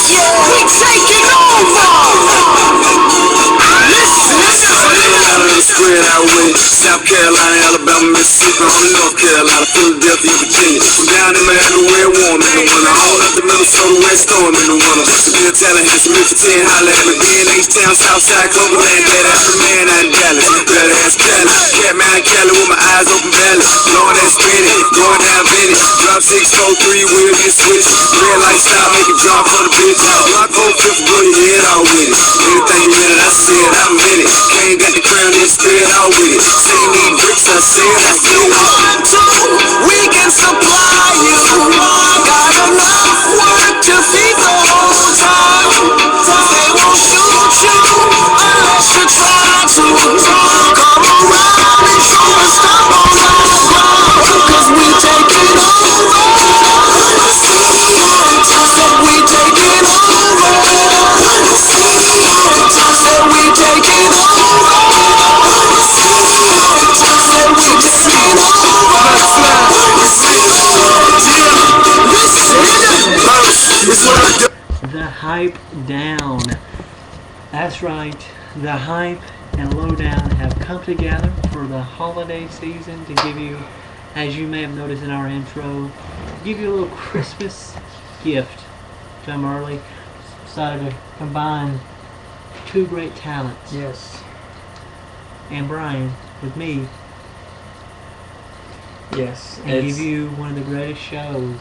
We taking over. Spread out with it. South Carolina, Alabama, Mississippi, on North Carolina, Philadelphia, Virginia. I'm down in Miami where it warm in the winter. All up to Minnesota where it's storm in the winter. Severe Tallahassee, Memphis, 10, holla at me. Being H-Town, Southside, Cloverland, that ass from man out in Dallas. Better ass Cali. Catman Cali with my eyes open valley. Blowing that spinning, going down Venice. Drop 643, wheel get switched. Red light style, make it drop for the bitch. Block cold flip, blow your head all with it. Anything you in it, I said, I'm in it. Can't got the crown, then spread out with it. Say you need bricks, I said, I feel want to. We can supply you. Got enough work to feed the whole town. They won't shoot you unless you try to. Come around and show us stop on the ground. Cause we taking over. Said we taking over. Said we taking over. The hype down. That's right. The hype and lowdown have come together for the holiday season to give you, as you may have noticed in our intro, give you a little Christmas gift. Come early. Decided to combine two great talents. Yes. And Bryan with me. Yes. And give you one of the greatest shows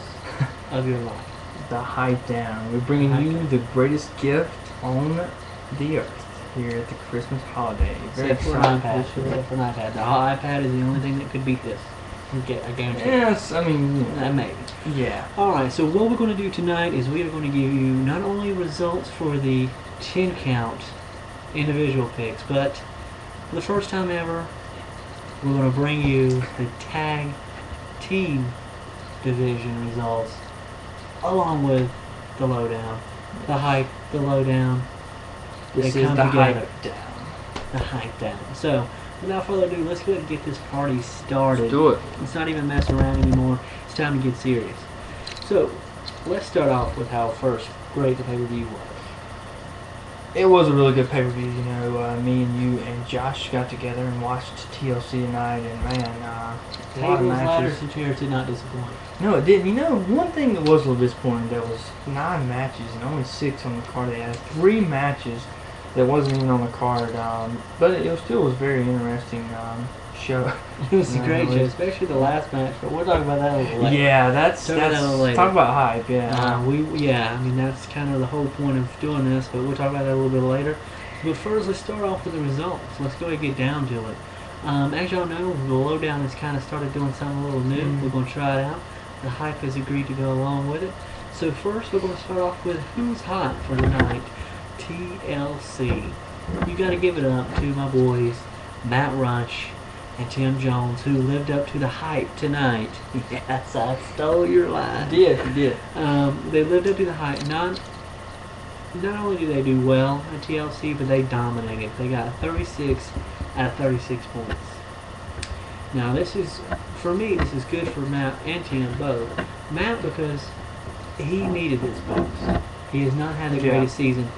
of your life. The hype down. We're bringing you the greatest gift on the earth here at the Christmas holiday. Very Except for an iPad. Except for an iPad. The iPad is the only thing that could beat this. I guarantee. Yes, I mean, maybe. Yeah. Alright, so what we're going to do tonight is we are going to give you not only results for the 10 count individual picks, but for the first time ever, we're going to bring you the tag team division results along with the lowdown, the hype, the lowdown. This they is come the together. hype down. The hype down. So, without further ado, let's go ahead and get this party started. Let's do it. It's not even messing around anymore. It's time to get serious. So, let's start off with how first great the pay-per-view was. It was a really good pay-per-view. You know, me and you and Josh got together and watched TLC tonight, and man, a lot of Tables, ladders, matches. and chairs did not disappoint. No, it didn't. You know, one thing that was a little disappointing, there was 9 matches and only 6 on the card. They had 3 matches that wasn't even on the card, but it still was very interesting show. It was a great show, especially the last match, but we'll talk about that a little later. Yeah, that's Talk about that a little later. talk about hype. Yeah, I mean that's kind of the whole point of doing this, but we'll talk about that a little bit later. But first, let's start off with the results. Let's go ahead and get down to it. As y'all know, the lowdown has kind of started doing something a little new. We're going to try it out. The hype has agreed to go along with it. So first, we're going to start off with who's hot for the night. TLC. You got to give it up to my boys, Matt Rush and Tim Jones, who lived up to the hype tonight. Yes, I stole your line. you did. They lived up to the hype. Not only do they do well at TLC, but they dominated. They got 36 out of 36 points. Now this is, for me, this is good for Matt and Tim both. Matt because he needed this boost. He has not had the greatest season.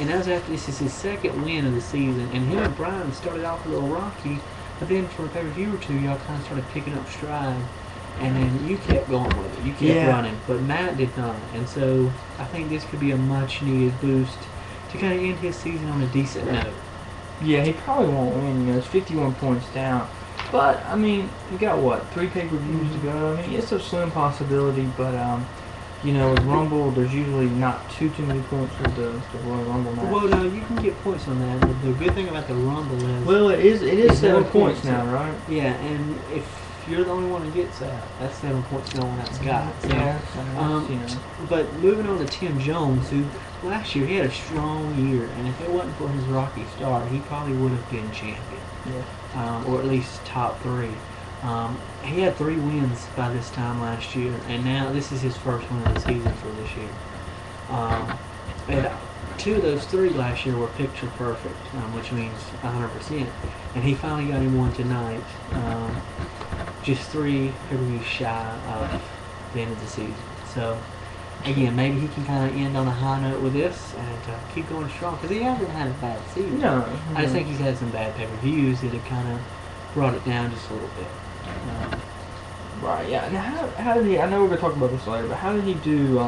And as after this is his second win of the season, and him and Bryan started off a little rocky, but then for a pay-per-view or two, y'all kind of started picking up stride, and then you kept going with it. You kept running, but Matt did not. And so I think this could be a much-needed boost to kind of end his season on a decent note. Yeah, he probably won't win. You know, it's 51 points down. But I mean, you got what, 3 pay-per-views to go. I mean, it's a slim possibility, but you know, with Rumble, there's usually not too many points with the Royal Rumble match. Well, no, you can get points on that. But the good thing about the Rumble is... Well, it is 7 points now, right? Yeah, and if you're the only one who gets that, that's 7 points no one else got. So, You know. But moving on to Tim Jones, who last year he had a strong year, and if it wasn't for his rocky start, he probably would have been champion. Yeah. Or at least top 3. He had 3 wins by this time last year, and now this is his first win of the season for this year. And 2 of those 3 last year were picture perfect, which means 100%. And he finally got him one tonight, just 3 pay-per-views shy of the end of the season. So again, maybe he can kind of end on a high note with this and keep going strong because he hasn't had a bad season. No. I just think he's had some bad pay-per-views that have kind of brought it down just a little bit. Right, yeah. Now, how did he, I know we're going to talk about this later, but how did he do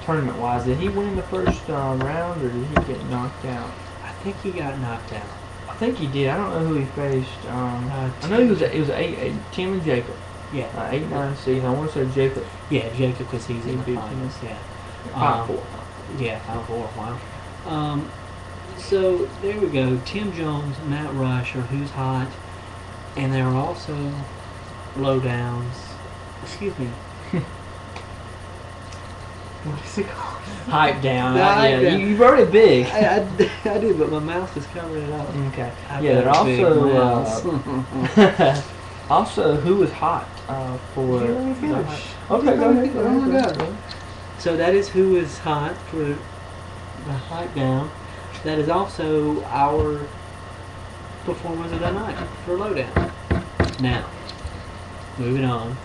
tournament-wise? Did he win the first round, or did he get knocked out? I think he got knocked out. I think he did. I don't know who he faced. I know it was 8, Tim and Jacob. Yeah. 8-9 seed. I want to say Jacob. Yeah, Jacob, because he's in the beat finals. Tim. Yeah. 5-4. Yeah, 5-4. Wow. So there we go. Tim Jones, Matt Rush are who's hot, and there are also lowdowns. Excuse me. What is it called? Hype down. The hype Yeah, down. you wrote it big. I did, but my mouth is covering it up. Okay. I've Yeah, got they're a big also mouth. also who was hot for. Let me finish. Okay, go ahead. Oh my God. So that is who is hot for the hype down. That is also our performers of the night for lowdown. Now, moving on.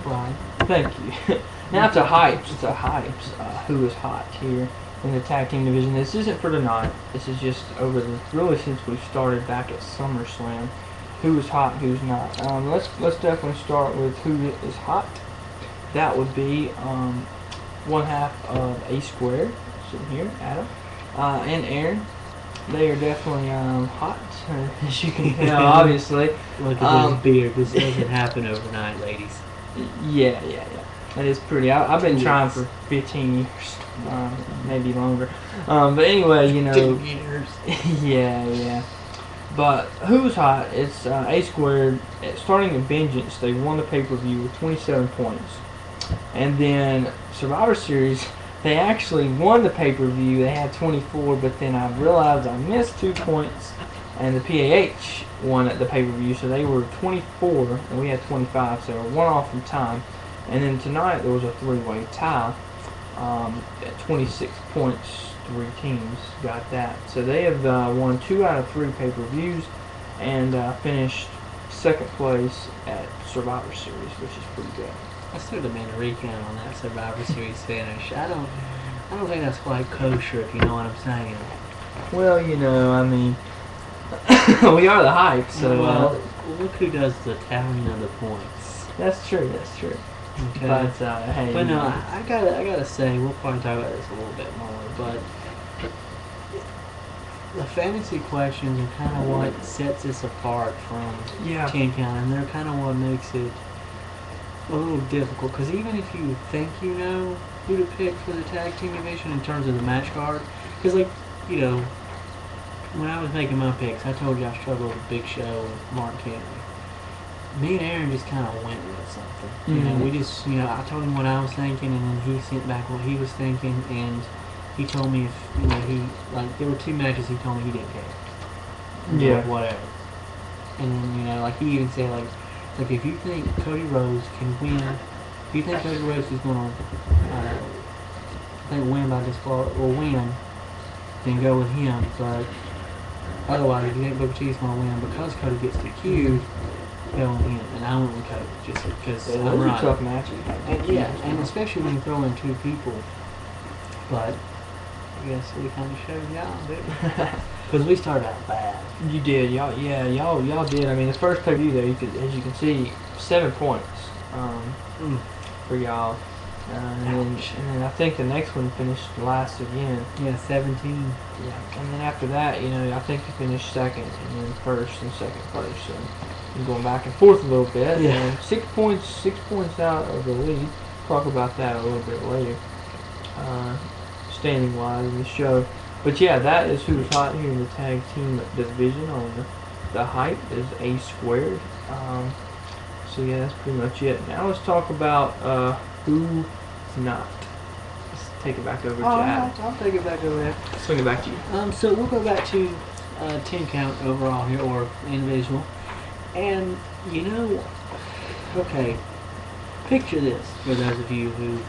Bryan. Thank you. Now it's a hype. It's a hypes. Who is hot here in the tag team division? This isn't for tonight. This is just over the really since we started back at SummerSlam. Who is hot? Who's not? Let's definitely start with who is hot. That would be one half of A Squared sitting here, Adam, and Aaron. They are definitely hot, as you can tell, obviously. Look at this beard. This doesn't happen overnight, ladies. Yeah. That is pretty. I've been trying for 15 years, maybe longer. But anyway, 15 years. Yeah. But who's hot? It's A Squared. Starting at Vengeance, they won the pay-per-view with 27 points. And then Survivor Series, they actually won the pay-per-view. They had 24, but then I realized I missed 2 points, and the PAH won at the pay-per-view, so they were 24, and we had 25, so one off from time. And then tonight there was a 3-way tie at 26 points. 3 teams got that. So they have won 2 out of 3 pay-per-views and finished second place at Survivor Series, which is pretty good. Let's throw the man a recount on that Survivor Series finish. I don't think that's quite kosher, if you know what I'm saying. Well, I mean, we are the hype, so well, look who does the tallying of the points. that's true. Okay. But hey, But no, I gotta say, we'll probably talk about this a little bit more, but the fantasy questions are kind of what sets us apart from 10 count, and they're kind of what makes it a little difficult, because even if you think you know who to pick for the tag team division in terms of the match card, because when I was making my picks, I told you I struggled with Big Show and Mark Henry. Me and Aaron just kind of went with something. We just, I told him what I was thinking, and then he sent back what he was thinking, and he told me if, there were 2 matches he told me he didn't care. Yeah. Whatever. And then, he even said, if you think Cody Rhodes can win, if you think Cody Rhodes is going to, win by disqualification, or win, then go with him, but otherwise, if you think Booker T is going to win because Cody gets DQ'd, go with him. And I went with Cody just because I'm those right. are tough matches. And especially when you throw in 2 people. But I guess we kind of showed y'all, didn't we? Because we started out bad. You did, y'all did. I mean, the first pay-per-view there, as you can see, 7 points for y'all. And then I think the next one finished last again. Yeah, 17. Yeah, and then after that, I think you finished second, and then first and second place. So you're going back and forth a little bit. Yeah. And 6 points out of the lead. Talk about that a little bit later, standing wise in the show. But yeah, that is who's hot here in the tag team division. On the hype is A Squared. So yeah, that's pretty much it. Now let's talk about who's not. Let's take it back over to Adam. I'll take it back over there. Swing it back to you. So we'll go back to 10 count overall here, or individual. And, okay, picture this for those of you who,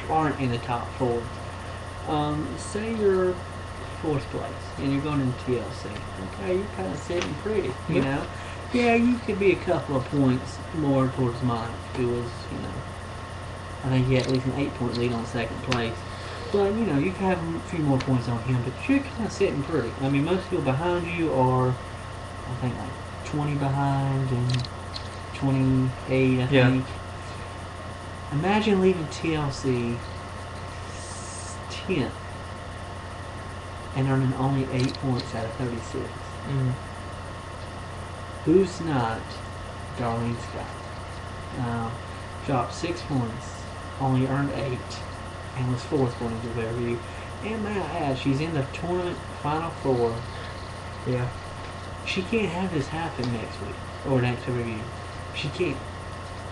aren't in the top 4. Say you're 4th place and you're going into TLC. Okay, you're kind of sitting pretty, you know. Yeah, you could be a couple of points more towards mine if it was, I think he had at least an 8-point lead on second place. But, you know, you can have a few more points on him, but you're kind of sitting pretty. I mean, most people behind you are, I think, like 20 behind and 28, I Yeah. think. Imagine leaving TLC 10th and earning only 8 points out of 36. Mm. Who's not Darlene Scott? Dropped 6 points, only earned 8, and was 4th going into the review. And may I add, she's in the tournament Final Four. Yeah. She can't have this happen next week or next review. She can't.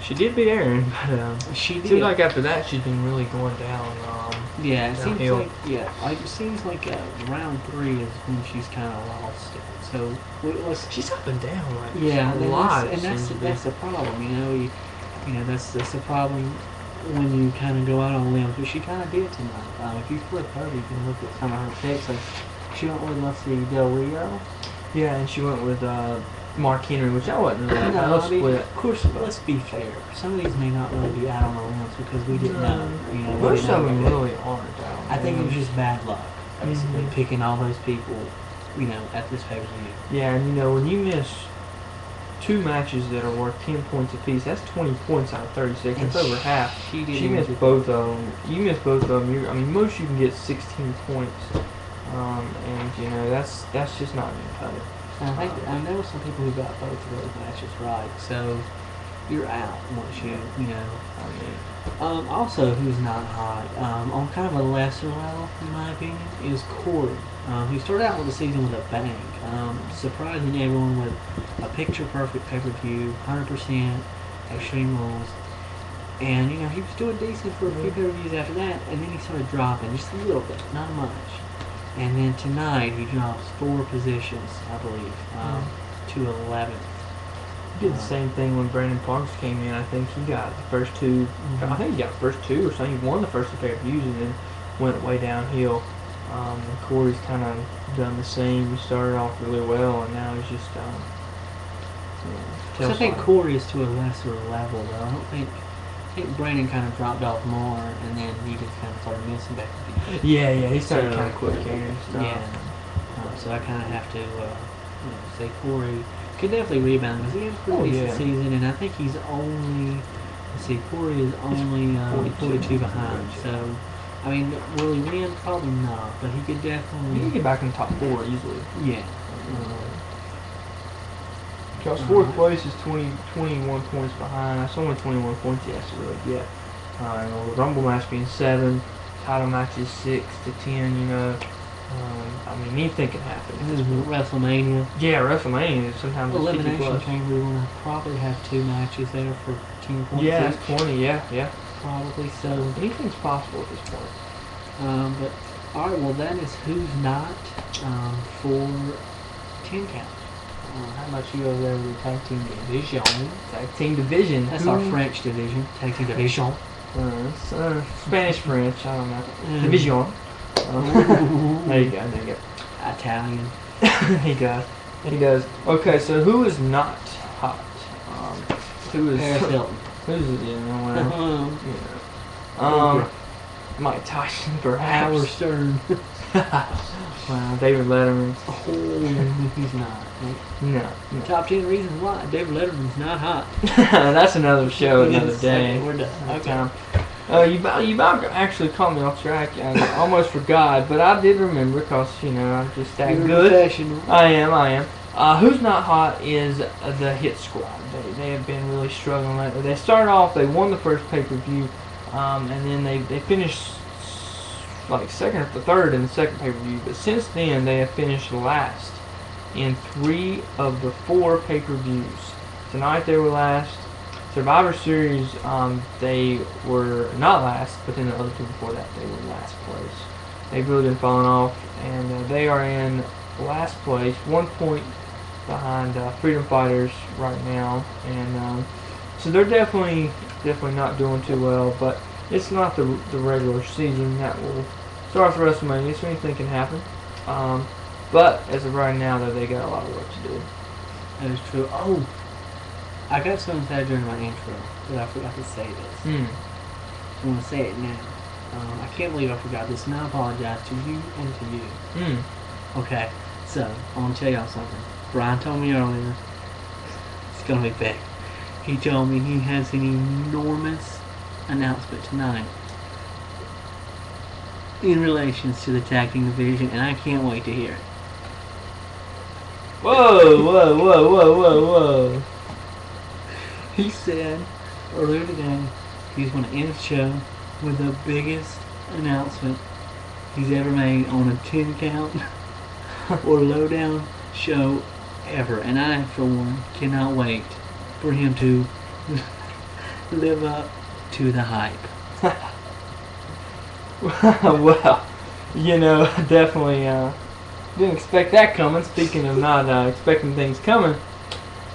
She did beat Aaron, but She did. seems like after that she's been really going down. Yeah, it seems downhill. like it seems like round 3 is when she's kind of lost it. So let's. She's up and down, like Yeah, a lot. that's the problem. You know that's the problem when you kind of go out on limbs. But she kind of did tonight. If you flip her, you can look at some of her picks. Like she went with, let's see, Del Rio. Yeah, and she went with Mark Henry, which I wasn't really. No, I I mean, split. of course, let's be fair. Some of these may not really be out on the limbs because we didn't know. You know, we Most didn't of know them that. really aren't out. I think it was just bad luck, basically, Mhm. picking all those people, you know, at this pay-per-view. Yeah, and you know, when you miss 2 matches that are worth 10 points apiece, that's 20 points out of 36. And That's over half. She didn't She even missed get both of them. You missed both of them. I mean, most you can get 16 points, and you know that's just not gonna cut it. And I know some people who got both of those matches right, so you're out once you know. I mean, Also, who's not hot, on kind of a lesser level, in my opinion, is Corey. He started out with the season with a bang, surprising everyone with a picture-perfect pay-per-view, 100% Extreme Rules. And, you know, he was doing decent for a few pay-per-views after that, and then he started dropping just a little bit, not much. And then tonight, he drops 4 positions, I believe, to 11th. he did the same thing when Brandon Parks came in. I think he got the first 2. I think he got the first 2 or something. He won the first 2 pay-per-views and then went way downhill. And Corey's kind of done the same. He started off really well, and now he's just So I think Corey is to a lesser level, though. I think Brandon kind of dropped off more, and then he just kind of started missing back at the Yeah, he started So, kind of quick carrying stuff. Yeah. So I kind of have to, say Corey could definitely rebound because he had a pretty decent season, and I think he's only. Let's see, Corey is only 42 behind. So, I mean, will he win? Probably not, but he could He definitely. can get back in the top 4 easily. Yeah. Because 4th place is 21 points behind. That's only 21 points he has to really get. The Rumble match being 7, title match is 6 to 10. You know, I mean, anything can happen. This is WrestleMania. Yeah, WrestleMania is sometimes it's 50 Elimination plus. Chamber, we're going to probably have 2 matches there for 10 points Yeah, each. it's 20. Yeah. Probably so. Anything's possible at this point. But all right, well that is who's not for 10 count. How about you over there with the tag team division? Tag team division. That's our French division, tag team division. Spanish, French. I don't know. Mm. Division. There you go. Italian. He does. Okay, so who is not hot? Who is Paris Hilton. Who's Mike Tyson, perhaps. Howard Stern. Wow, David Letterman. Oh, he's not. No. Top 10 reasons why David Letterman's not hot. That's another show, another day. We're done. Okay. You about actually caught me off track. I almost forgot, but I did remember because, I'm just that You're good. professional. I am. Who's not hot is the Hit Squad. They have been really struggling lately. They started off, they won the first pay-per-view, and then they finished like second or third in the second pay-per-view. But since then, they have finished last in 3 of the 4 pay-per-views. Tonight they were last. Survivor Series, they were not last, but then the other 2 before that, they were last place. They've really been falling off, and they are in last place, 1 point behind Freedom Fighters right now, and so they're definitely not doing too well. But it's not the regular season that will start for WrestleMania, so anything can happen. But as of right now, though, they got a lot of work to do. That is true. Oh, I got something said during my intro, but I forgot to say this. want to say it now. I can't believe I forgot this, and I apologize to you and to you. Okay, so I want to tell y'all something. Bryan told me earlier. It's gonna be big. He told me he has an enormous announcement tonight in relations to the tag team division, and I can't wait to hear it. Whoa, whoa, whoa, whoa, whoa, whoa. He said earlier today he's going to end the show with the biggest announcement he's ever made on a 10 count or lowdown show ever. And I, for one, cannot wait for him to live up to the hype. Well, definitely didn't expect that coming. Speaking of not expecting things coming,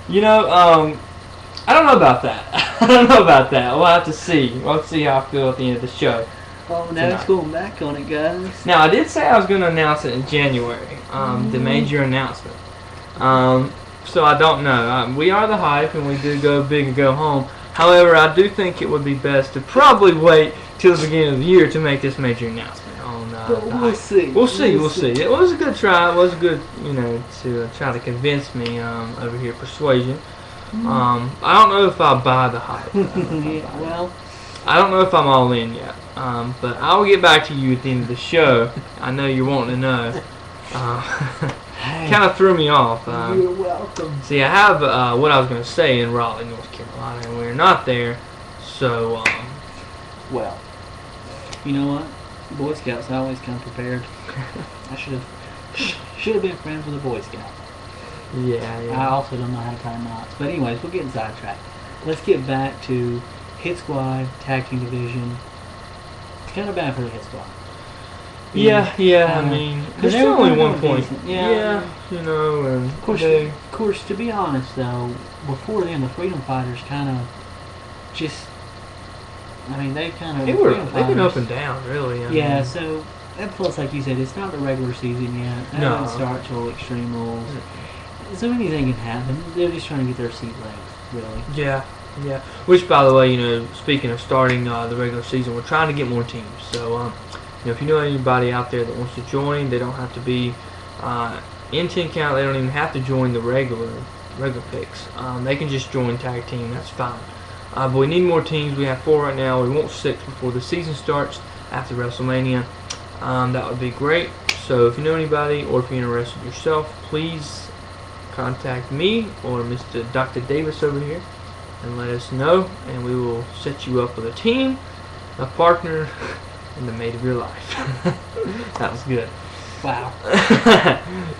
I don't know about that. I don't know about that. We'll have to see. We'll have to see how I feel at the end of the show. Oh, now it's going back on it, guys. Now, I did say I was going to announce it in January, the major announcement. So I don't know. We are the hype, and we do go big and go home. However, I do think it would be best to probably wait till the beginning of the year to make this major announcement. But we'll see. We'll see. It was a good try. It was good, to try to convince me over here, persuasion. I don't know if I'll buy the hype. Yeah, well, I don't know if I'm all in yet. But I will get back to you at the end of the show. I know you're wanting to know. Kind of threw me off. You're welcome. See, I have what I was going to say in Raleigh, North Carolina, and we're not there. So, well, you know what? Boy Scouts always come prepared. I should have been friends with a Boy Scout. yeah. I also don't know how to tie knots. But anyways, we're getting sidetracked. Let's get back to Hit Squad, Tag Team Division. It's kind of bad for the Hit Squad. Yeah. I mean, there's still only 1 point. Yeah. And Of course, to be honest, though, before then, the Freedom Fighters kind of just... I mean, they've been up and down, really. I mean. So, and plus, like you said, it's not the regular season yet. That No. doesn't start till Extreme Rules. So anything can happen. They're just trying to get their seat legs, really. Yeah. Which, by the way, speaking of starting the regular season, we're trying to get more teams. So, if you know anybody out there that wants to join, they don't have to be in 10 count. They don't even have to join the regular picks. They can just join tag team. That's fine. But we need more teams. We have 4 right now. We want 6 before the season starts after WrestleMania. That would be great. So if you know anybody or if you're interested yourself, please contact me or Mr. Dr. Davis over here and let us know, and we will set you up with a team, a partner, and the mate of your life. That was good. Wow.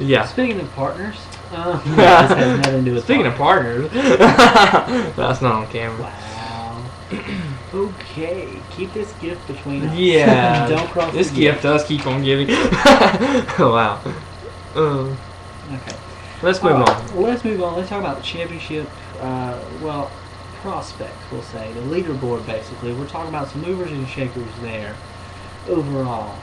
Yeah. Speaking of partners, this has nothing to do with Speaking of partners, that's not on camera. Wow. Okay, keep this gift between us. Yeah. Don't cross this the gift does keep on giving. Wow. Okay. Let's move on. Let's move on. Let's talk about the championship. Prospects, we'll say. The leaderboard, basically. We're talking about some movers and shakers there. Overall.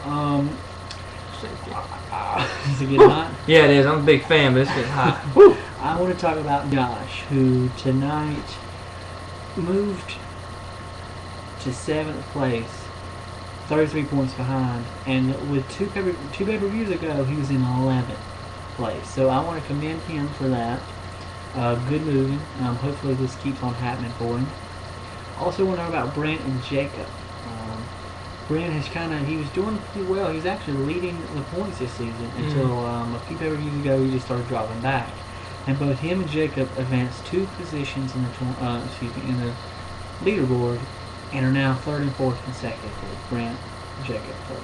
Is it getting hot? Yeah, it is. I'm a big fan, but it's getting hot. I want to talk about Josh, who tonight moved to 7th place, 33 points behind, and with two pay-per-views ago, he was in 11th place. So I want to commend him for that. Good moving. Hopefully this keeps on happening for him. Also want to know about Brent and Jacob. Brent has he was doing pretty well. He's actually leading the points this season until a few pay-per-views ago he just started dropping back. And both him and Jacob advanced 2 positions in the leaderboard and are now 3rd and 4th consecutively. Brent, Jacob, 3rd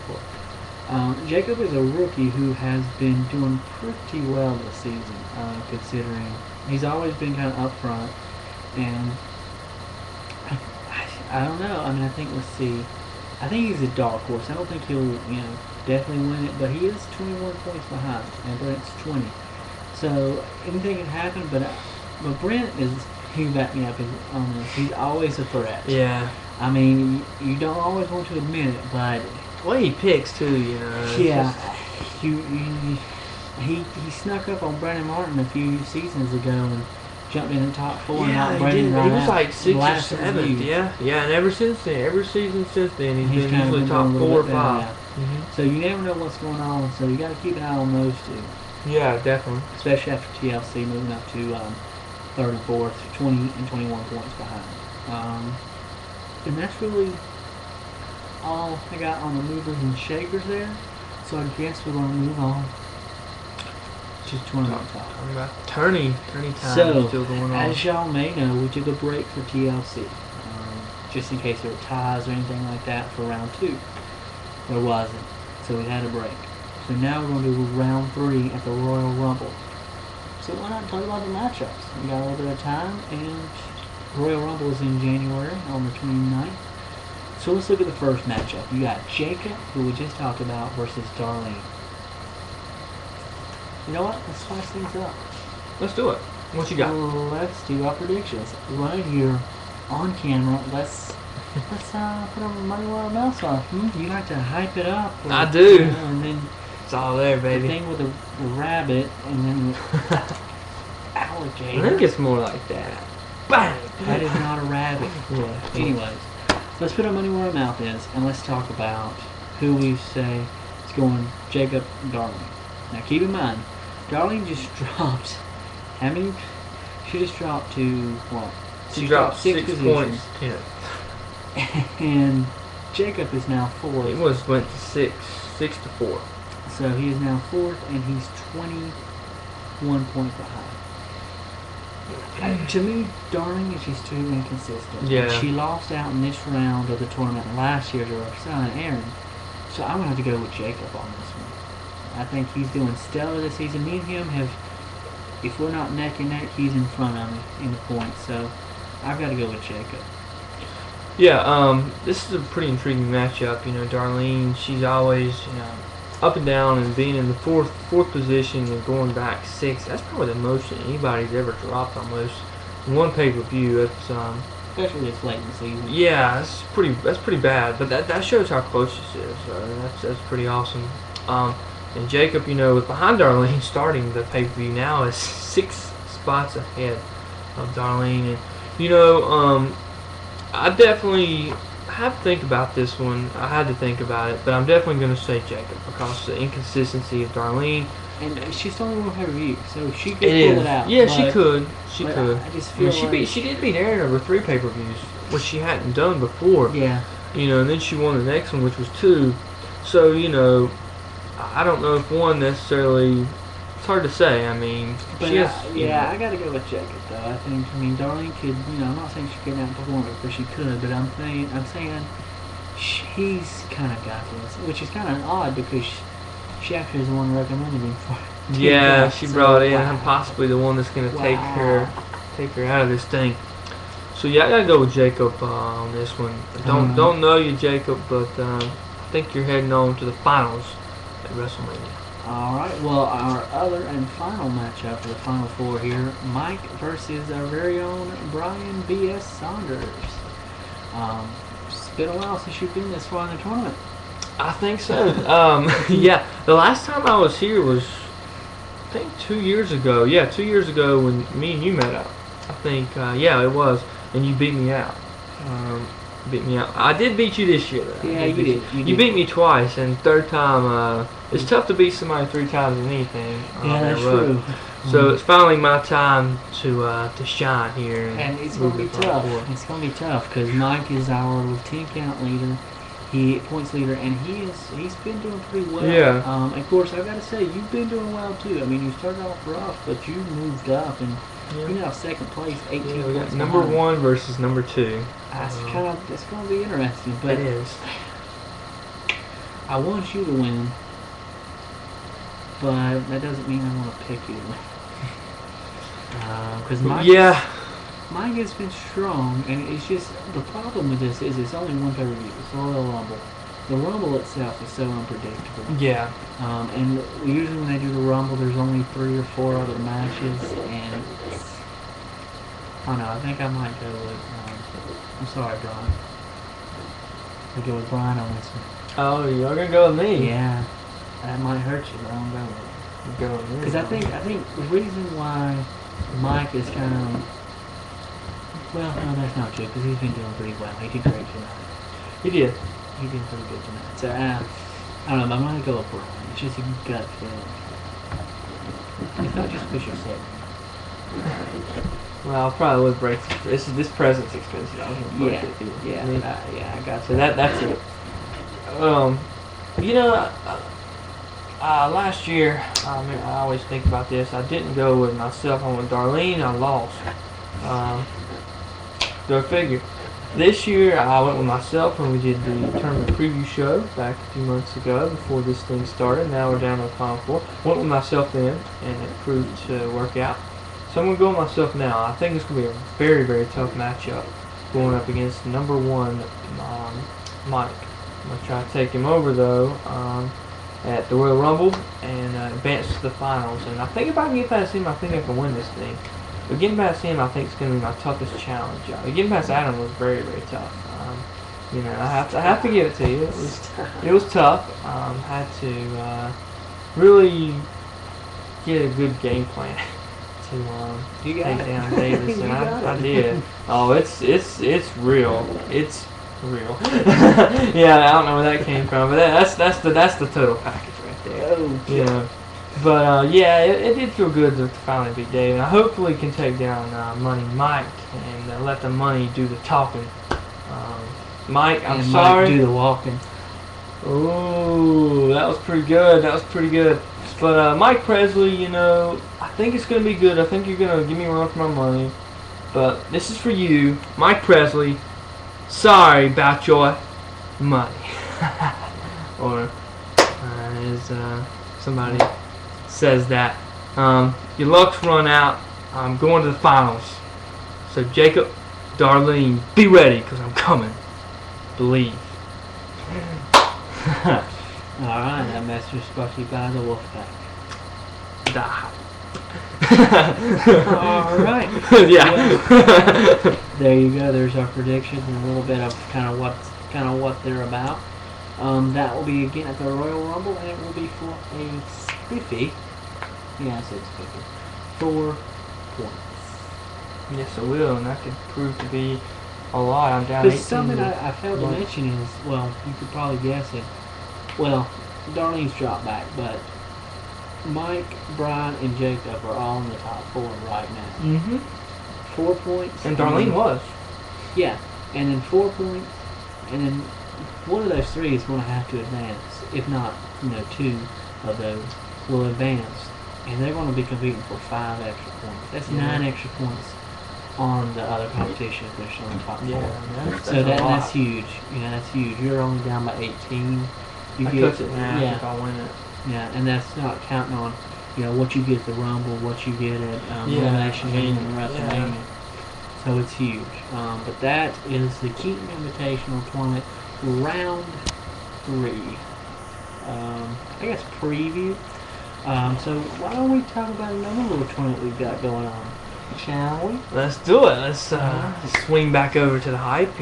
and 4th. Jacob is a rookie who has been doing pretty well this season, considering he's always been kind of up front. And I don't know. I mean, I think he's a dark horse. I don't think he'll, definitely win it, but he is 21 points behind, and Brent's 20. So anything can happen, but Brent he backed me up on this. He's always a threat. Yeah. I mean, you don't always want to admit it, but well, he picks too, Yeah. He snuck up on Brandon Martin a few seasons ago and jumped in the top 4 and Yeah, knocked he Brandon did. right He was out. like 6th or Last of his 7th. youth. Yeah, and ever since then, every season since then, he's been kind of usually been top doing a 4 little or bit better, 5. yeah. Hmm. So you never know what's going on. So you got to keep an eye on those two, Yeah, definitely. especially after TLC moving up to third and fourth, 20 and 21 points behind. And that's really all I got on the movers and shakers there. So I guess we're going to move on to tournament talk. Talking about tourney time So, still going on. as y'all may know, we took a break for TLC, just in case there were ties or anything like that for round 2. There wasn't, so we had a break. So now we're going to do round 3 at the Royal Rumble. So why not talk about the matchups? We got a little bit of time, and Royal Rumble is in January on the 29th. So let's look at the first matchup. You got Jacob, who we just talked about, versus Darlene. You know what? Let's spice things up. Let's do it. What you got? Let's do our predictions. Right here on camera, let's put our money where our mouths are. You like to hype it up. I do. And then It's all there, the baby. thing with the rabbit and then the alligator. I think it's more like that. Bang! That is not a rabbit. Yeah. Anyways, let's put our money where our mouth is, and let's talk about who we say is going Jacob and Darlene. Now keep in mind, Darlene just dropped, how many? She just dropped to what? She dropped 6 positions. points. Yeah. And Jacob is now It fourth. went to 6 to 4. So he is now fourth, and he's 21 points behind. To me, Darling is just too inconsistent. Yeah. She lost out in this round of the tournament last year to her son, Aaron. So I'm going to have to go with Jacob on this one. I think he's doing stellar this season. Me and him have, if we're not neck and neck, he's in front of me in the points. So I've got to go with Jacob. Yeah, this is a pretty intriguing matchup. You know, Darlene, she's always, up and down and being in the fourth position and going back 6. That's probably the most that anybody's ever dropped almost in one pay-per-view. It's Especially this late in the season. yeah, that's pretty bad. But that shows how close this is. That's pretty awesome. And Jacob, is behind Darlene starting the pay-per-view now is 6 spots ahead of Darlene, and I definitely have to think about this one. I had to think about it, but I'm definitely going to say Jacob because of the inconsistency of Darlene. And she's only one pay-per-view, so she could It pull is. it out. Yeah, but- she could. She but could. I just feel She did beat Aaron over 3 pay-per-views, which she hadn't done before. Yeah. And then she won the next one, which was 2. So, I don't know if one necessarily. It's hard to say. I mean, But she has. I got to go with Jacob though. I mean, Darlene could. I'm not saying she could outperform her, because she could. But I'm saying she's kind of got this, which is kind of odd because she actually is the one recommended me for. Yeah, she So, brought in wow. possibly the one that's going to Wow. take her out of this thing. So yeah, I gotta go with Jacob on this one. Don't know you, Jacob, but I think you're heading on to the finals at WrestleMania. All right. Well, our other and final matchup for the final 4 here: Mike versus our very own Bryan B.S. Saunders. It's been a while since you've been this far in the tournament. I think so. Yeah, the last time I was here was, I think, 2 years ago. Yeah, 2 years ago when me and you met up. I think, yeah, it was, and you beat me out. I did beat you this year, though. Yeah, you did. You beat me twice, and third time, it's tough to beat somebody 3 times in anything. Yeah, that's true. So it's finally my time to shine here. And it's going to be tough. It's going to be tough because Mike is our 10-count leader. Points leader, and he's been doing pretty well. Yeah. Of course, I've got to say, you've been doing well too. I mean, you started off rough, but you moved up, and you're now second place, 18 Yeah, we got points number behind. 1 versus number 2. It's going to be interesting, but It is. I want you to win, but that doesn't mean I want to pick you to win. Because Mike has been strong, and it's just the problem with this is it's only one pay-per-view. It's the Royal Rumble. The Rumble itself is so unpredictable. Yeah. And usually when they do the Rumble, there's only 3 or 4 other matches, and I don't know. I think I might go with. I'm sorry, Brian. I go with Brian on this one. Oh, you're gonna go with me? Yeah, that might hurt you, but I'm going with it. Go with me. Because I think the reason why Mike is kind of, well, no, that's not true because he's been doing pretty well. He did great tonight. He did. He did pretty good tonight. So I don't know. But I'm gonna go with Bryan. It's just a gut feeling. It's not just because you're sick. Well, I probably would break. This present's expensive. I was gonna break Yeah, it too. yeah, I mean, I got so you. that's it. You know, last year, I mean, I always think about this. I didn't go with myself. I went with Darlene. I lost. Go figure. This year, I went with myself and we did the tournament preview show back a few months ago before this thing started. Now we're down to the Final Four. Went with myself then, and it proved to work out. So I'm going to go with myself now. I think it's going to be a very, very tough matchup going up against number one Mike. I'm going to try to take him over, though, at the Royal Rumble and advance to the finals. And I think if I can get past him, I think I can win this thing. But getting past him, I think, is going to be my toughest challenge. Getting past Adam was very, very tough. You know, I have to give it to you. It was tough. Had to really get a good game plan to You got take it. down Davis, You and got I it. did. Oh, it's real. It's real. Yeah, I don't know where that came from, but that's the total package right there. Oh, Yeah. But yeah, it did feel good to finally beat Dave, and I hopefully can take down Money Mike and let the money do the talking. Mike, I'm and sorry. Mike do the walking. Ooh, that was pretty good. That was pretty good. But Mike Presley, you know, I think it's gonna be good. I think you're gonna give me a run for my money. But this is for you, Mike Presley. Sorry about your money. Or as somebody says that. Your luck's run out. I'm going to the finals. So Jacob, Darlene, be ready because I'm coming. Believe. Alright, that message is brought to you by the Wolfpack. Die. Alright. Yeah. There you go. There's our predictions and a little bit of kind of what they're about. That will be again at the Royal Rumble, and it will be for a spiffy. Yeah, I said spiffy. 4 points. Yes, I will, and that could prove to be a lot. I'm down But 18. something I failed to What? mention is, well, you could probably guess it. Well, Darlene's dropped back, but Mike, Bryan, and Jacob are all in the top 4 right now. Mm-hmm. 4 points. And Darlene was. Yeah, and then 4 points, and then one of those 3 is going to have to advance. If not, 2 of those will advance, and they're going to be competing for 5 extra points. That's 9 extra points on the other competition if they're still in the top 4. That's So that's lot. huge. That's huge. You're only down by 18. You I get cuts it in half yeah, if I win it. yeah, and that's not counting on what you get at the Rumble, what you get at Yeah, Elimination I mean, Game and WrestleMania. So it's huge. But that is the Keaton Invitational Tournament round 3. I guess preview. So why don't we talk about another little tournament we've got going on, shall we? Let's do it. Let's swing back over to the hype.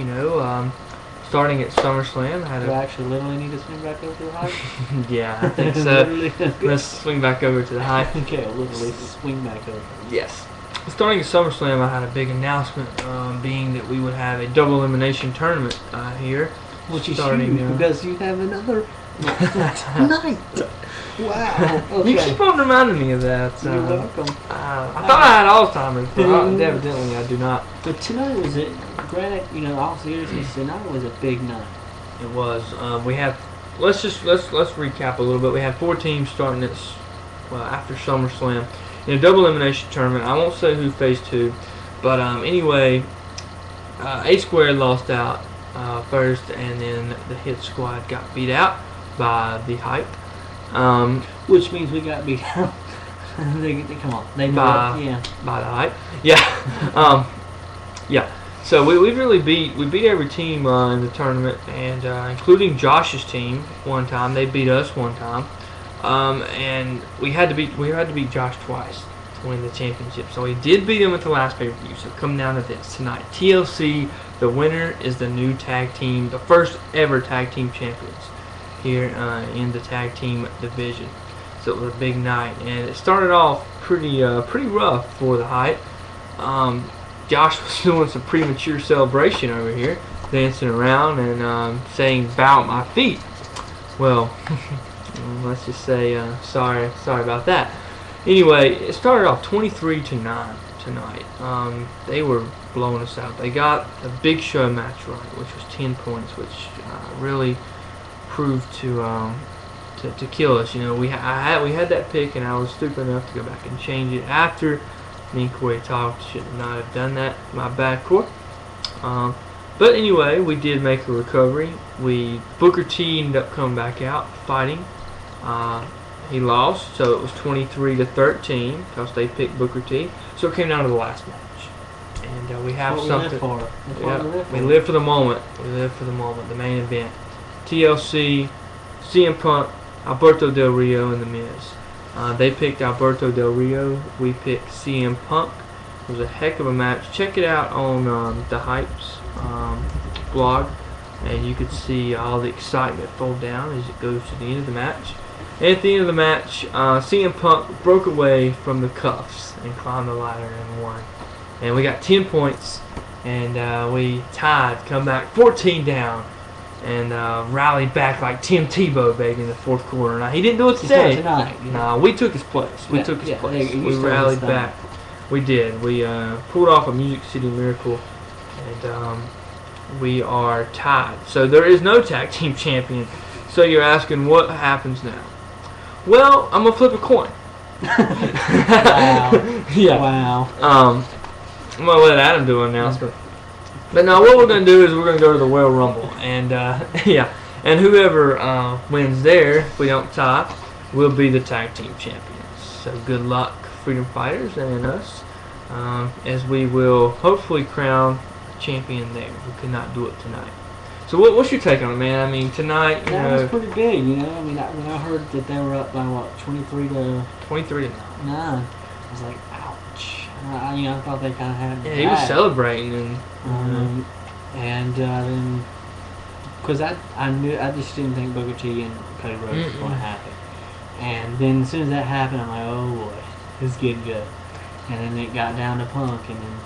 Starting at SummerSlam. Do I actually literally need to swing back over to the hype? Yeah, I think so. Literally. Let's swing back over to the hype. Okay, I'll literally swing back over. Yes. Starting at SummerSlam, I had a big announcement, being that we would have a double elimination tournament here. Which is starting, huge because you have another night. Wow. Okay. You keep on reminding me of that. You're welcome. I thought I had Alzheimer's, but evidently I do not. But tonight was it. Granted, all seriousness, tonight was a big night. It was. We have. Let's recap a little bit. We had 4 teams starting after SummerSlam in a double elimination tournament. I won't say who faced who, but anyway, A Squared lost out first, and then the Hit Squad got beat out by the Hype. Which means we got beat out. Come on, they by the Hype. Yeah. Yeah. So we beat every team in the tournament, and including Josh's team one time. They beat us one time, and we had to beat Josh twice to win the championship. So we did beat him at the last pay-per-view. So come down to this tonight. TLC, the winner is the new tag team, the first ever tag team champions here in the tag team division. So it was a big night, and it started off pretty rough for the Hype. Josh was doing some premature celebration over here, dancing around and saying "bow at my feet." Well, let's just say sorry about that. Anyway, it started off 23-9 tonight. They were blowing us out. They got the Big Show match right, which was 10 points, which really proved to kill us. You know, we had that pick, and I was stupid enough to go back and change it after me and Corey talked. Should not have done that. My bad, Corey. But anyway, we did make a recovery. Booker T ended up coming back out fighting. He lost, so it was 23-13 because they picked Booker T. So it came down to the last match, and we have something. We live for the moment. We live for the moment. The main event: TLC, CM Punk, Alberto Del Rio, and The Miz. They picked Alberto Del Rio. We picked CM Punk. It was a heck of a match. Check it out on the Hype's blog, and you could see all the excitement fold down as it goes to the end of the match. And at the end of the match, CM Punk broke away from the cuffs and climbed the ladder and won. And we got 10 points, and we tied, come back 14 down, and rallied back like Tim Tebow, baby, in the fourth quarter. Now, he didn't do it today. Tonight. No, we took his place. We rallied back. We did. We pulled off a Music City Miracle, and we are tied. So there is no tag team champion. So you're asking what happens now? Well, I'm gonna flip a coin. Wow. Yeah. Wow. I'm gonna let Adam do an announcement. But now what we're gonna do is we're gonna go to the Royal Rumble, and yeah, and whoever wins there, if we don't tie, will be the tag team champions. So good luck, Freedom Fighters and us, as we will hopefully crown a champion there. We could not do it tonight. So what's your take on it, man? I mean, tonight, that was pretty big, you know. I mean, when I heard that they were up by what, 23-9, I was like, ouch. I thought they kind of had. Yeah, he was celebrating, and then because I just didn't think Booker T and Cody Rhodes was going to happen, and then as soon as that happened, I'm like, oh boy, this is getting good. And then it got down to Punk, and then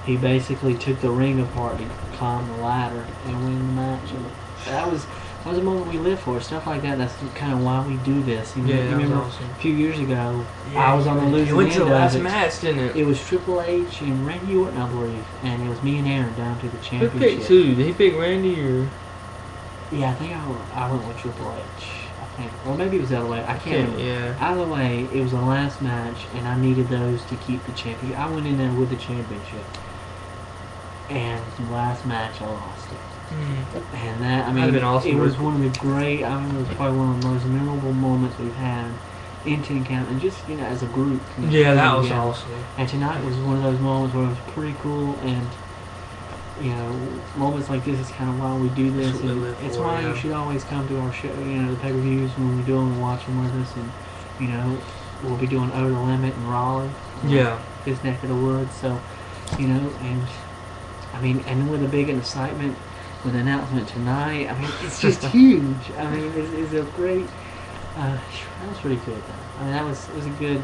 he basically took the ring apart to climb the ladder and win the match. And that was a moment we live for. Stuff like that. That's kind of why we do this. You remember awesome. A few years ago, I was on the losing end. You went to the last match, didn't it? It was Triple H and Randy Orton, I believe, and it was me and Aaron down to the championship. Who picked who? Did he pick Randy or? Yeah, I think I went with Triple H. I think, or maybe it was the other way. I can't remember. Yeah. Either way, it was the last match, and I needed those to keep the championship. I went in there with the championship. And the last match, I lost it. And that, I mean, been awesome. It was one of the great, I mean, it was probably one of the most memorable moments we've had in 10 Count, and just, as a group. Yeah, that was awesome. And tonight was one of those moments where it was pretty cool, and, moments like this is kind of why we do this. And it's why you should always come to our show, the pay-per-views when we do them and watch them with us, and, we'll be doing Over the Limit in Raleigh. Yeah. This neck of the woods, so, and... I mean, and with a big excitement with the announcement tonight, I mean, it's just huge. I mean, it's a great. That was pretty good, though. I mean, it was a good.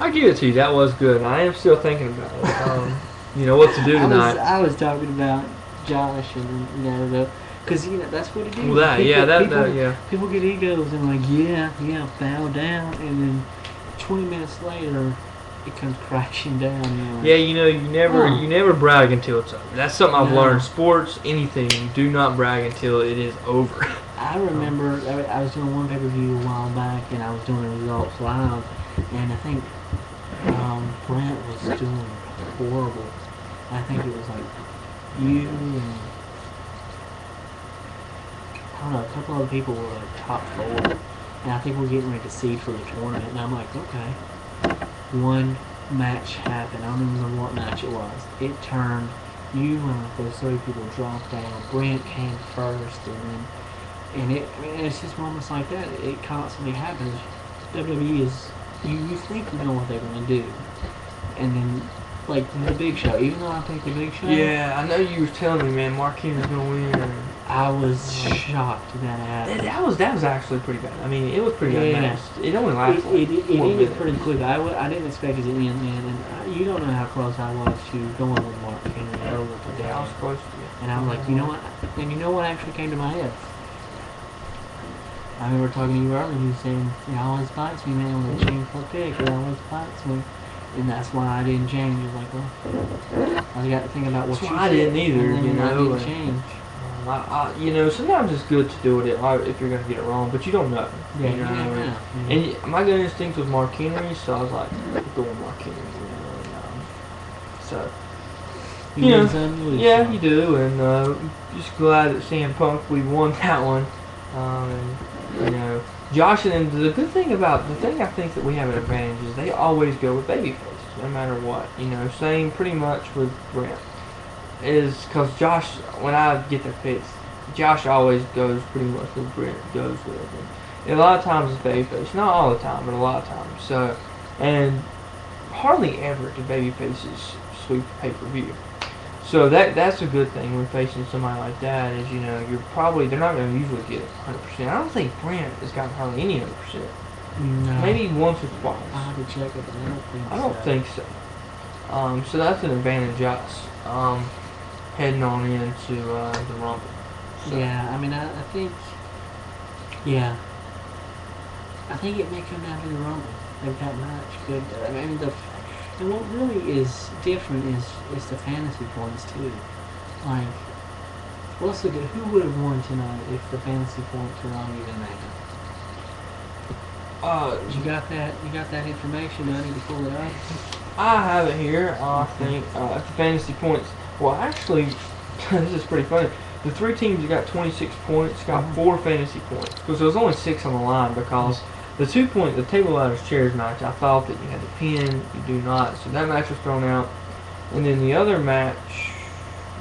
I give it to you. That was good. I am still thinking about it. What to do tonight. I was talking about Josh and because that's what it is. Well, people get egos and like, yeah, bow down, and then 20 minutes later. It comes crashing down. Like, you never brag until it's over. That's something I've learned. Sports, anything, you do not brag until it is over. I remember I was doing one pay-per-view a while back, and I was doing the results live, and I think Brent was doing horrible. I think it was like you and I don't know, a couple other people were like top 4, and I think we're getting ready to seed for the tournament, and I'm like, okay. One match happened. I don't remember what match it was. It turned. You and those 3 people dropped down. Brent came first, and it's just moments like that. It constantly happens. WWE is. You think you know what they're gonna do, and then like the Big Show. Even though I picked the Big Show. Yeah, I know you were telling me, man. Mark Henry's gonna win. I was shocked that happened. That was actually pretty bad. I mean, it was pretty Yeah. unmatched. It only lasted like It 4 ended minutes. pretty quick. I didn't expect it to end, man. And you don't know how close I was to going with Mark Henry over to Yeah, I was Bryan. close to it. And I was like, you know what? And you know what actually came to my head? I remember talking to you earlier. You saying, "It always bites me, man, when they change for a pick. It always bites me." And that's why I didn't change. It was like, well, I got to think about what That's you why I said, didn't either, and you then I know, didn't and- change. Sometimes it's good to do it if you're going to get it wrong, but you don't know. Yeah, you know what I mean? yeah. And my gut instinct was Mark Henry, so I was like, going Mark Henry, you know. So, You yeah. win some, you lose yeah, some. you do, and just glad that CM Punk, we won that one. And, you know, Josh, and the thing I think that we have an advantage is they always go with baby faces, no matter what. You know, same pretty much with Brent. Is because Josh, when I get their picks, Josh always goes pretty much what Brent goes with. And a lot of times it's babyface, not all the time, but a lot of times. So, and hardly ever do babyfaces sweep the pay-per-view. So that's a good thing when facing somebody like that. Is they're not going to usually get 100%. I don't think Brent has gotten hardly any 100%. No. Maybe once or twice. I have to check it, but I don't think I don't think so. So that's an advantage us. Heading on into the Rumble. So. Yeah, I mean, I think, yeah, I think it may come down to the Rumble. They've got much good. I mean, and what really is different is the fantasy points too. Like, who would have won tonight if the fantasy points were on even that? You got that? You got that information? Do I need to pull it up? I have it here. I think the fantasy points. Well, actually, this is pretty funny. The 3 teams that got 26 points got 4 fantasy points because there was only 6 on the line because the the table ladders chairs match. I thought that you had to pin. You do not. So that match was thrown out. And then the other match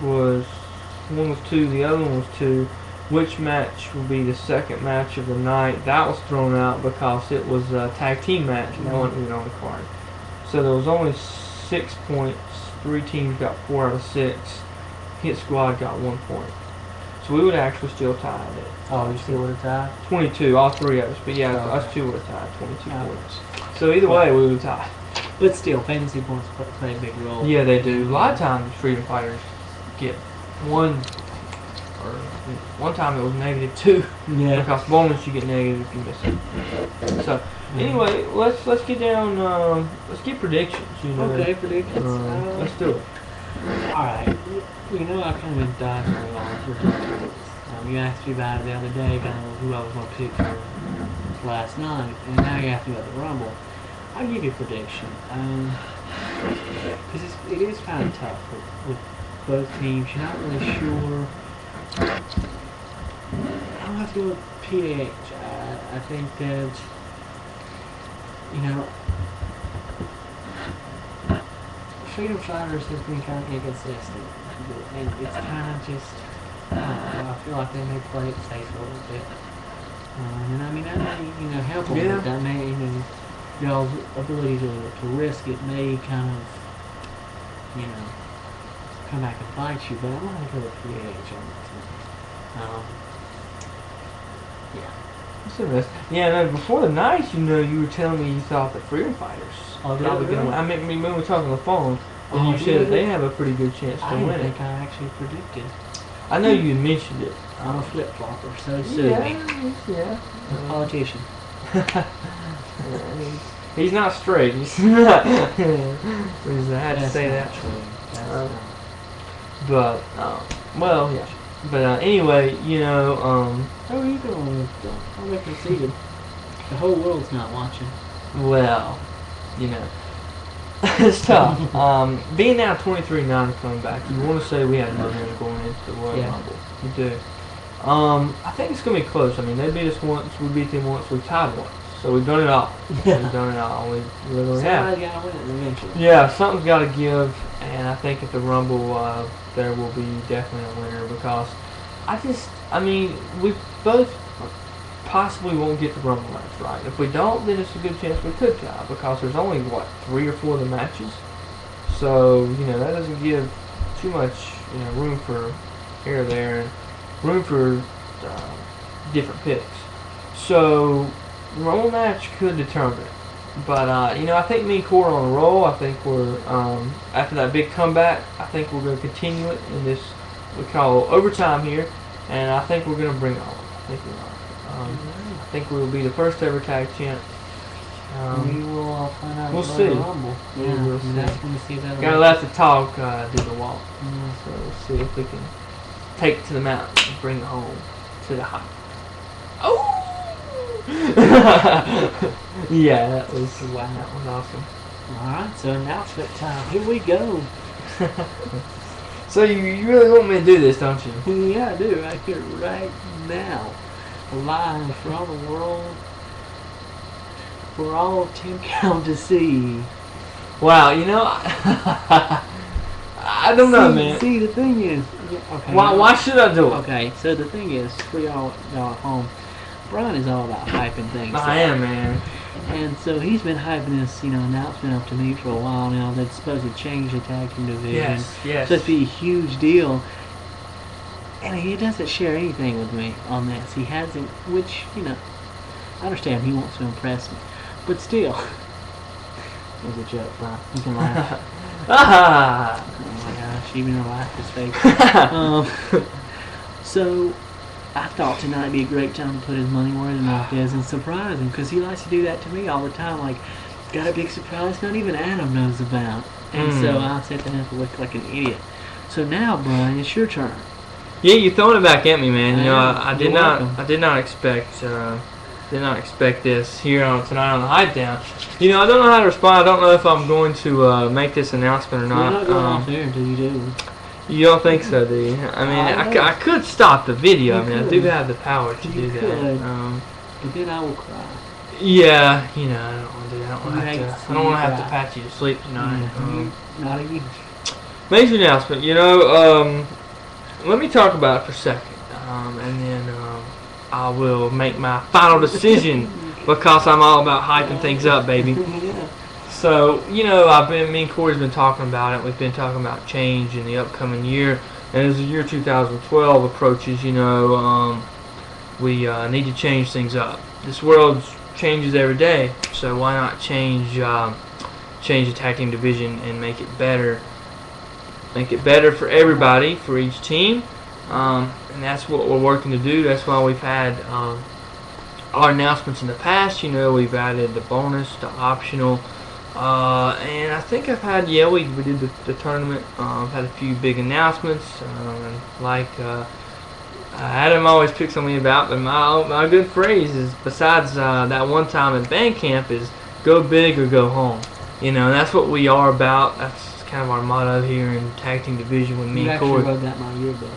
was one was 2. The other one was 2. Which match will be the second match of the night? That was thrown out because it was a tag team match and that wasn't even on the card. So there was only 6 points. 3 teams got 4 out of 6. Hit Squad got 1 point. So we would actually still tie it. Oh, you still would have tied? 22, all 3 of us. But yeah, Oh, okay. us 2 would have tied 22 Oh. points. So either way, we would have tied. But still, fantasy points play a big role. Yeah, they do. A lot of times, freedom fighters get 1, or one time it was -2. Yeah. Because bonus you get negative if you miss it. So anyway, let's get down. Let's get predictions. You know. Okay, predictions. Let's do it. Alright. You know, I've kind of been diving along for predictions. You asked me about it the other day, kind of who I was going to pick for last night, and now you asked me about the Rumble. I'll give you a prediction. Because it is kind of tough with both teams. You're not really sure. I'll have to go with PH. I think that, you know, Freedom Fighters has been kind of inconsistent. And it's kind of just, I don't know, I feel like they may play it safe a little bit. And I mean, that may, help a little Yeah. bit. That may, y'all's ability to risk it may kind of, come back and bite you. But I'm going to go with PH on this one. That's interesting. Yeah, no, before the night, you were telling me you thought the Freedom Fighters Oh, probably really? going to win. I mean, we were talking on the phone, and Oh, you said that they really? have a pretty good chance to I win didn't it. think I actually predicted. I know you had mentioned it. I'm a flip-flopper, so sue Yeah, me. yeah. I'm a politician. He's not straight. He's not. I had to That's say not that. true. That's Uh, not. But, well, yeah. But anyway, How are you going with I'll be conceded. The whole world's not watching. well, it's tough. Being now 23-9 coming back, you want to say we had momentum going into the Royal Yeah. Rumble. You do. I think it's going to be close. I mean, they beat us once, we beat them once, we tied once. So we've done it all. We've done it all. We literally have. Somebody's got to win it eventually. Yeah, something's got to give, and I think at the Rumble there will be definitely a winner because we both possibly won't get the Rumble match right. If we don't, then it's a good chance we could tie because there's only, 3 or 4 of the matches. So, that doesn't give too much, room for here or there. room for different picks. So the Rumble match could determine it. But I think me and Corey are on a roll. I think we're after that big comeback. I think we're going to continue it in this we call overtime here, and I think we're going to bring it home. I think we are. I think we will be the first ever tag champ. We will find out. We'll see. Rumble. Yeah, We'll see. that's when we see that. Gotta let the talk do the walk. So we'll see if we can take it to the mountain and bring it home to the high. Oh! Yeah, that was awesome. Alright, so announcement time. Here we go. So you really want me to do this, don't you? Yeah, I do. Right here, right now. Live from the world. For all 10 count to see. Wow, I don't know, man. See, the thing is, okay. Why should I do it? Okay, so the thing is, for y'all at home, Bryan is all about hyping things. I am, man. And so he's been hyping this, announcement up to me for a while now that's supposed to change the tag team division. Yes. Supposed to be a huge deal. And he doesn't share anything with me on this. He hasn't, which, I understand he wants to impress me. But still, it was a joke, Bryan. You can laugh. Oh my gosh, even a laugh is fake. So, I thought tonight would be a great time to put his money where his mouth is and surprise him, because he likes to do that to me all the time. Like, got a big surprise not even Adam knows about. And so I sat there and looked like an idiot. So now, Bryan, it's your turn. Yeah, you're throwing it back at me, man. I did welcome. not expect this here on tonight on the Hype Down. I don't know how to respond. I don't know if I'm going to make this announcement or You're not. not going off there until you do. You don't think so, do you? I mean, I could stop the video. I do have the power to do that. But then I will cry. Yeah, I don't want to do that. I don't want to have to pat you to sleep tonight. Not even. Major announcement. Let me talk about it for a second, and then I will make my final decision because I'm all about hyping things up, baby. Yeah. So, me and Corey's been talking about it. We've been talking about change in the upcoming year. And as the year 2012 approaches, we need to change things up. This world changes every day, so why not change the tag team division and make it better? Make it better for everybody, for each team. And that's what we're working to do. That's why we've had our announcements in the past. We've added the bonus, the optional. And I think I've had, we did the tournament. I've had a few big announcements, Adam always picks on me about, but my good phrase is, besides that one time at band camp, is go big or go home. That's what we are about. That's kind of our motto here in tag team division with me and Corey. You actually wrote that in my yearbook.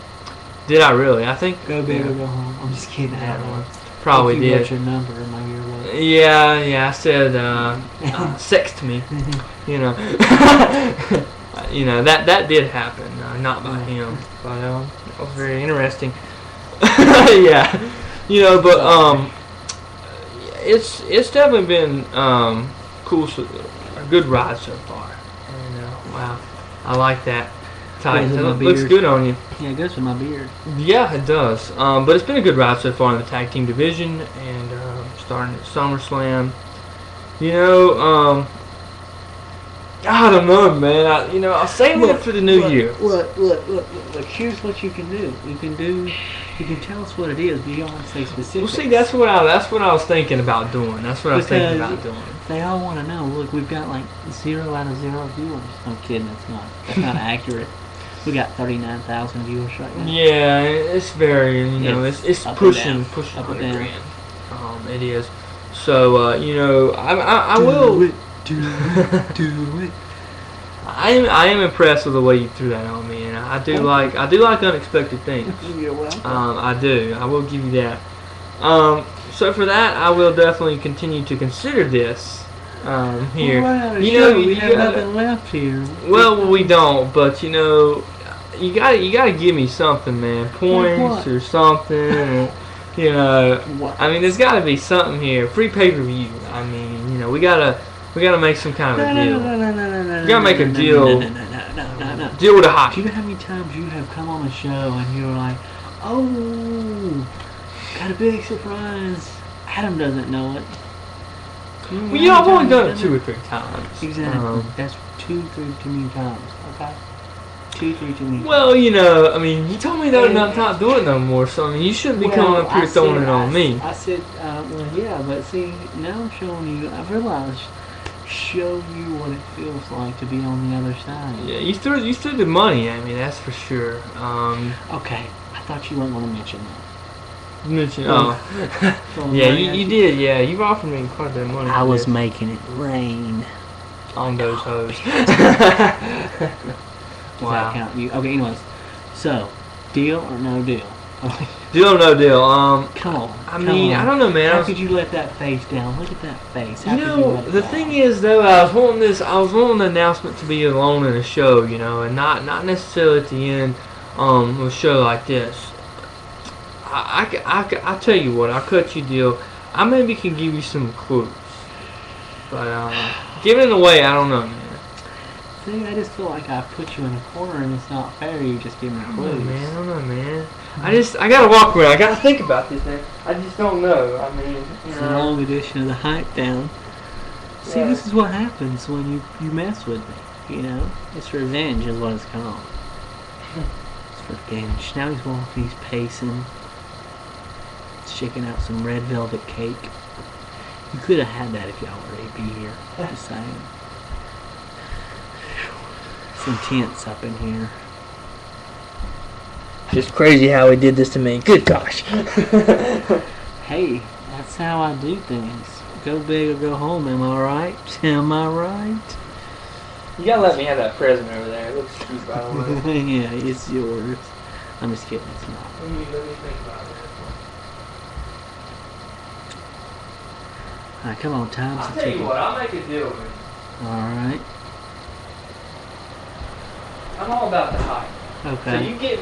Did I really? I think. Go big or go home. I'm just kidding. I had one. Probably you did. Wrote your number in my yearbook. Yeah. I said, sext me. That did happen. Not by him, but that was very interesting. Yeah, but it's definitely been cool, a good ride so far. And wow, I like that. Tight. It looks good on you. Yeah, it goes with my beard. Yeah, it does. But it's been a good ride so far in the tag team division, and starting at SummerSlam. I don't know, man. I'll save it for the new year. Look. Here's what you can do. You can tell us what it is, but you don't have to say specifics. Well, see, that's what I was thinking about doing. They all want to know. Look, we've got like 0 out of 0 viewers. I'm kidding. That's not accurate. We got 39,000 viewers right now. Yeah, it's very, it's pushing up 100 and grand. It is. So, I will. Do it. I am impressed with the way you threw that on me, and I do like unexpected things. You're welcome. I do. I will give you that. So for that, I will definitely continue to consider this here. Well, we have nothing left here. Well, we don't, but you gotta give me something, man. Points or something. What? I mean, there's got to be something here. Free pay-per-view. I mean, we gotta make some kind of a deal. You gotta make a deal. No. Deal with a hot. Do you know how many times you have come on the show and you're like, Oh, got a big surprise. Adam doesn't know it. Well, you know, I've only done it 2 or 3 times. Exactly. That's 2, 3 too many times. Okay. 2, 3 too many. Well, you know, I mean, you told me that I'm not doing it no more, so I mean, you shouldn't be coming up here throwing it on me. I said, well, yeah, but see, now I'm showing you. I realized, show you what it feels like to be on the other side. Yeah, you threw the money at me, that's for sure. Okay, I thought you weren't going to mention that. Yeah, you did. Yeah, you offered me quite a bit of money. I was making it rain on those hoes. Does that count? You okay? Anyways, so deal or no deal? Deal or no deal? Come on. I mean, I don't know, man. How could you let that face down? Look at that face. How you know, the thing is, though, I was wanting the announcement to be alone in a show, you know, and not necessarily at the end of a show like this. I tell you what, I'll cut you a deal. I maybe can give you some clues, but giving it away, I don't know, man. See, I just feel like I put you in a corner and it's not fair. You just give me clues. I don't know, man. I gotta walk around. I gotta think about this, man. I just don't know. I mean, it's a long edition of the Hype Down. See, this is what happens when you mess with me. You know, it's revenge is what it's called. It's revenge. Now he's walking. He's pacing. Shaking out some red velvet cake. You could have had that if y'all were AB here. Just saying. It's intense up in here. Just crazy how he did this to me. Good gosh. Hey, that's how I do things. Go big or go home, am I right? Am I right? You gotta let me have that present over there. It looks cute, by the way. Yeah, it's yours. I'm just kidding, it's not. Let me think about it. Alright, come on, time's I'll tell you what, I'll make a deal with you. Alright. I'm all about the hype. Okay. So you get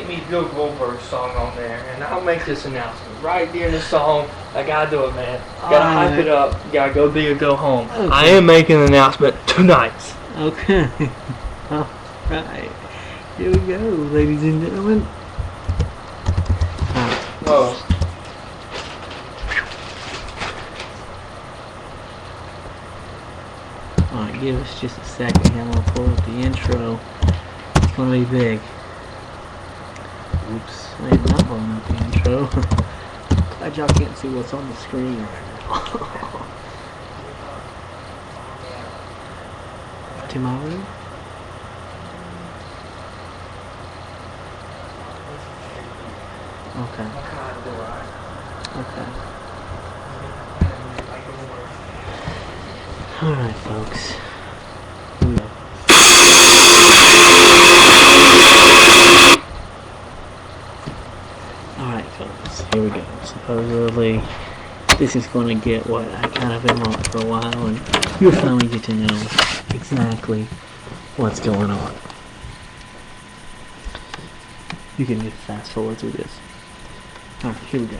me Bill Goldberg's song on there, and I'll make this announcement. Right during the song, I gotta do it, man. Gotta hype it up. Gotta go big or go home. Okay. I am making an announcement tonight. Okay. Alright. Here we go, ladies and gentlemen. Whoa. Alright, give us just a second here. I'm gonna pull up the intro. It's gonna be big. Oops, I'm not pulling up the intro. Glad y'all can't see what's on the screen right now. To my room? Okay. Okay. Alright, folks. Here we go. Alright, folks. Here we go. Supposedly, this is going to get what I kind of been wanting for a while, and you'll finally get to know exactly what's going on. You can just fast forward through this. Alright, here we go.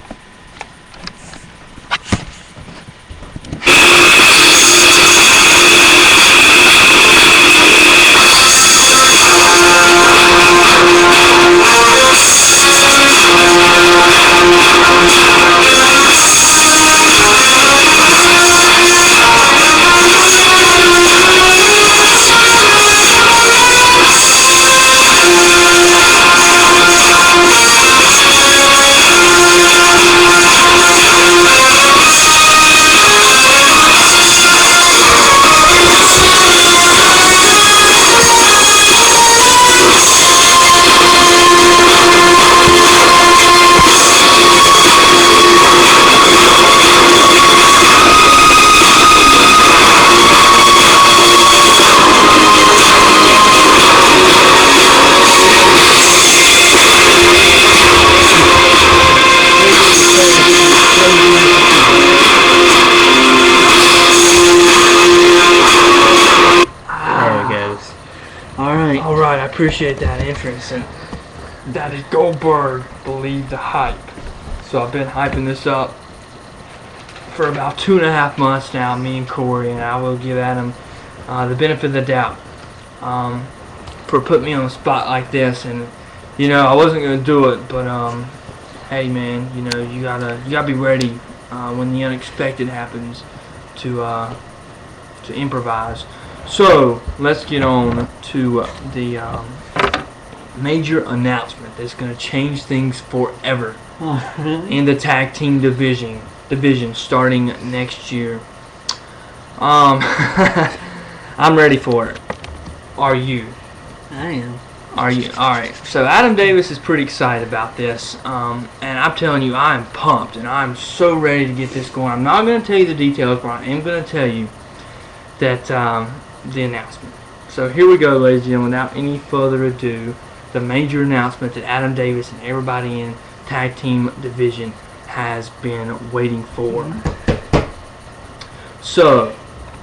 Alright, I appreciate that entrance, and that is Goldberg, believe the hype. So I've been hyping this up for about 2.5 months now, me and Corey, and I will give Adam the benefit of the doubt for putting me on the spot like this, and I wasn't gonna do it, but hey, man, you gotta be ready when the unexpected happens to improvise. So let's get on to the major announcement that's gonna change things forever Oh, really? in the tag team division starting next year. I'm ready for it. Are you? I am. Are you? Alright, so Adam Davis is pretty excited about this, and I'm telling you, I am pumped, and I'm so ready to get this going. I'm not going to tell you the details, but I am going to tell you that the announcement. So here we go, ladies and gentlemen, without any further ado, the major announcement that Adam Davis and everybody in Tag Team Division has been waiting for. So,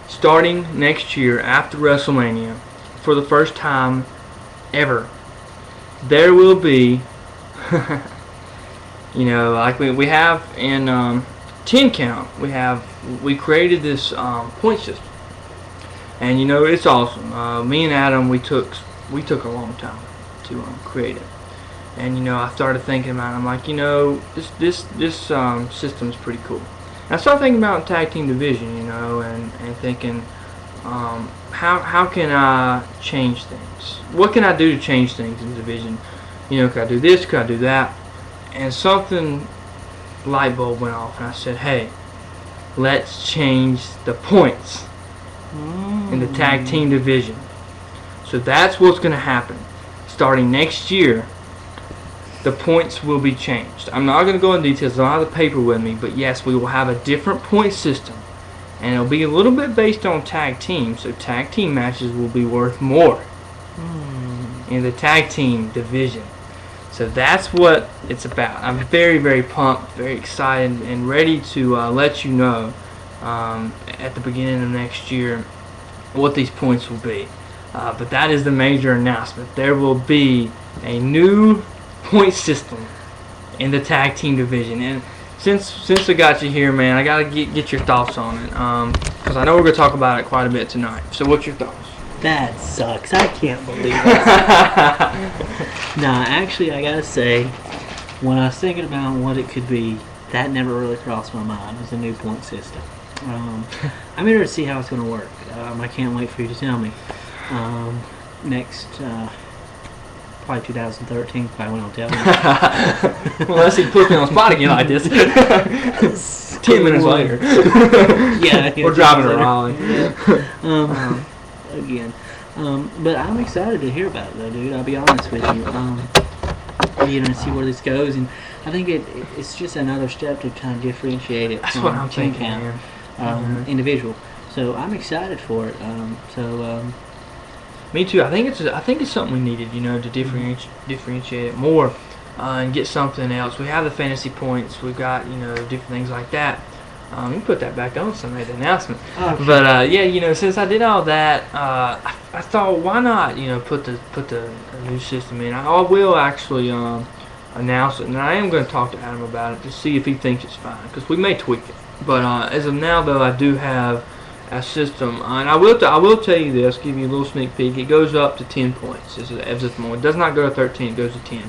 starting next year after WrestleMania, for the first time ever, there will be, like we have in 10 count, we created this point system, and it's awesome. Me and Adam, we took a long time to create it, and I started thinking about it. I'm like, this system is pretty cool. And I started thinking about tag team division, and thinking, how can I change things? What can I do to change things in the division? Could I do this? Could I do that? And something light bulb went off, and I said, hey, let's change the points in the tag team division. So that's what's going to happen. Starting next year, the points will be changed. I'm not going to go into details. I don't have the paper with me, but yes, we will have a different point system. And it'll be a little bit based on tag team, so tag team matches will be worth more in the tag team division. So that's what it's about. I'm very, very pumped, very excited, and ready to let you know at the beginning of next year what these points will be. But that is the major announcement. There will be a new point system in the tag team division. And since I got you here, man, I gotta get your thoughts on it, because I know we're gonna talk about it quite a bit tonight. So, what's your thoughts? That sucks. I can't believe it. Nah, actually, I gotta say, when I was thinking about what it could be, that never really crossed my mind. Was a new point system. I'm eager to see how it's gonna work. I can't wait for you to tell me. Next. Probably 2013, probably when I'll tell you. Well, unless he puts me on the spot again like this. 10 minutes later. Yeah. We're driving to Raleigh. Yeah. Again. But I'm excited to hear about it, though, dude. I'll be honest with you. See where this goes. And I think it's just another step to kind of differentiate it That's from what I'm thinking, man. individual. So I'm excited for it. Me too. I think it's something we needed, to differentiate it more, and get something else. We have the fantasy points. We've got different things like that. You can put that back on. Somebody made the announcement. Okay. But since I did all that, I thought, why not put the new system in? I will actually announce it, and I am going to talk to Adam about it to see if he thinks it's fine, because we may tweak it. But as of now, though, I do have a system, and I will tell you this, give you a little sneak peek. It goes up to 10 points as of more. It does not go to 13. It goes to 10.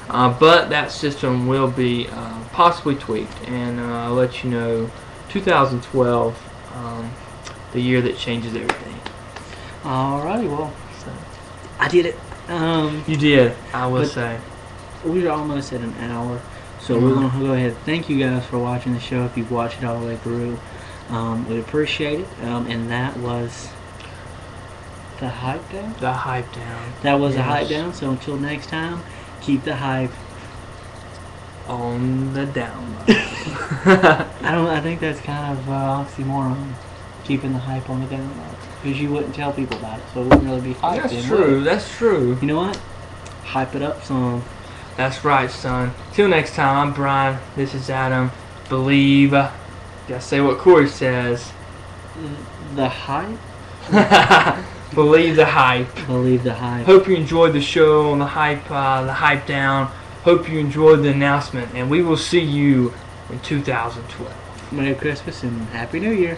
But that system will be possibly tweaked, and I'll let you know 2012, the year that changes everything. Alrighty, well, I did it. You did, I will say. We're almost at an hour, so we're going to go ahead. Thank you guys for watching the show. If you've watched it all the way through, we appreciate it. And that was the hype down. The hype down. That was the hype down. So until next time, keep the hype on the down low. I think that's kind of oxymoron. Keeping the hype on the down low, because you wouldn't tell people about it, so it wouldn't really be hype. That's true. That's true. You know what? Hype it up some. That's right, son. Till next time, I'm Bryan. This is Adam. Believe. Gotta say what Corey says. The hype? Believe the hype. Believe the hype. Hope you enjoyed the show on the hype down. Hope you enjoyed the announcement, and we will see you in 2012. Merry Christmas and Happy New Year.